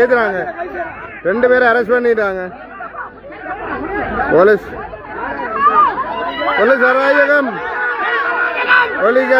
ஏத்துறாங்க 2 பேரை அரெஸ்ட் பண்ணிட்டாங்க போலீஸ் அராஜகம் ஒழிக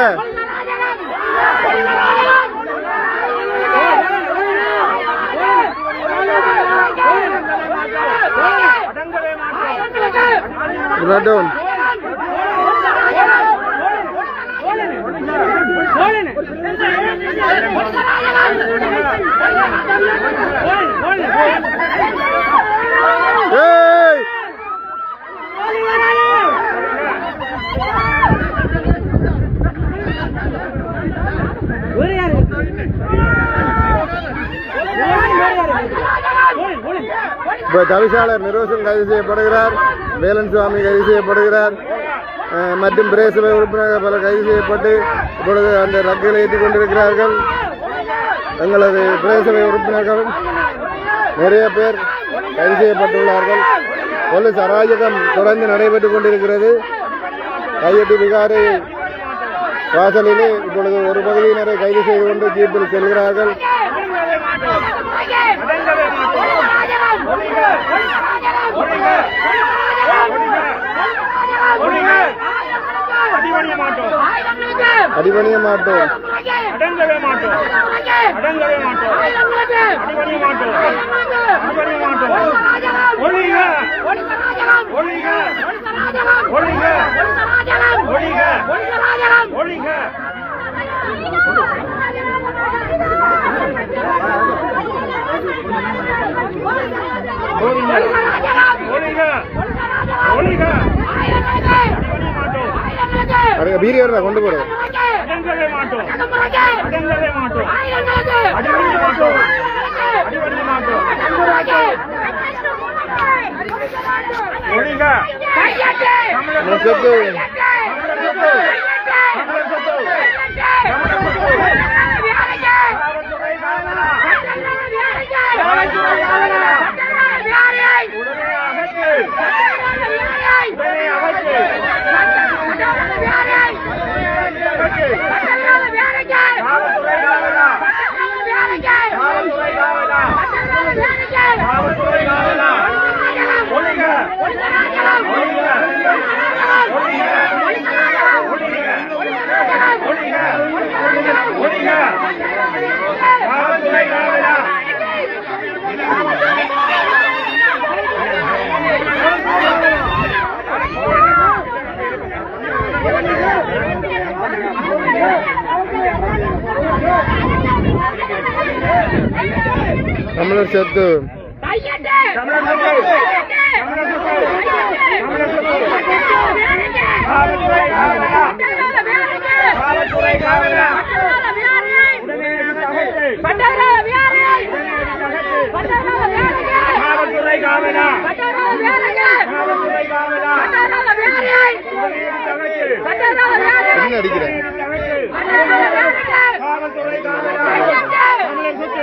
தவிசாளர் நிரோசன் கைது செய்யப்படுகிறார். வேலன் சுவாமி கைது செய்யப்படுகிறார். மற்றும் பிரேசபை உறுப்பினர்கள் பலர் கைது செய்யப்பட்டு இப்பொழுது அந்த ரக்கையில் ஏற்றிக் கொண்டிருக்கிறார்கள். எங்களது பிரேசபை உறுப்பினர்கள் நிறைய பேர் கைது செய்யப்பட்டுள்ளார்கள். போலீஸ் அராஜகம் தொடர்ந்து நடைபெற்றுக் கொண்டிருக்கிறது. கையெட்டி விகாரை வாசலிலே இப்பொழுது ஒரு பகுதியினரை கைது செய்து கொண்டு ஜீப்பில் செல்கிறார்கள். அடிபணிய மாட்டோம். வீரியர் கொண்டு போறோம். தமிழர் சத்து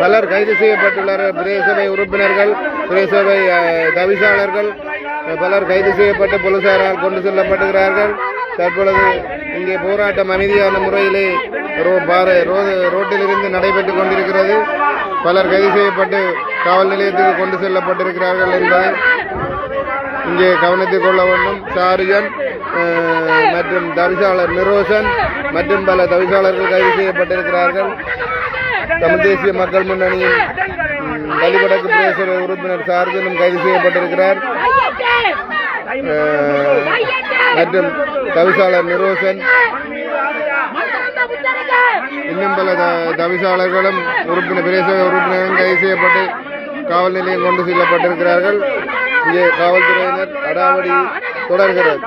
பலர் கைது செய்யப்பட்டுள்ளார். பிரேசபை உறுப்பினர்கள், பிரேசபை தவிசாளர்கள் பலர் கைது செய்யப்பட்டு போலீசாரால் கொண்டு செல்லப்படுகிறார்கள். தற்பொழுது இங்கே போராட்டம் அமைதியான முறையிலே ரோட்டிலிருந்து நடைபெற்றுக் கொண்டிருக்கிறது. பலர் கைது செய்யப்பட்டு காவல் நிலையத்துக்கு கொண்டு செல்லப்பட்டிருக்கிறார்கள் என்பதை இங்கே கவனத்தில் கொள்ள வேண்டும். சார்ஜன் மற்றும் தவிசாளர் நிரோசன் மற்றும் பல தவிசாளர்கள் கைது செய்யப்பட்டிருக்கிறார்கள். தமிழ் தேசிய மக்கள் முன்னணியின் வழிபடக்கு பிரதேச உறுப்பினர் சார்ஜனும் கைது செய்யப்பட்டிருக்கிறார். மற்றும் தவிசாளர் நிரோசன் இன்னும் பல தவிசாளர்களும் பிரதேச உறுப்பினர்களும் கைது செய்யப்பட்டு காவல் நிலையம் கொண்டு செல்லப்பட்டிருக்கிறார்கள். இங்கே காவல்துறையினர் அடாவடி தொடர்கிறது.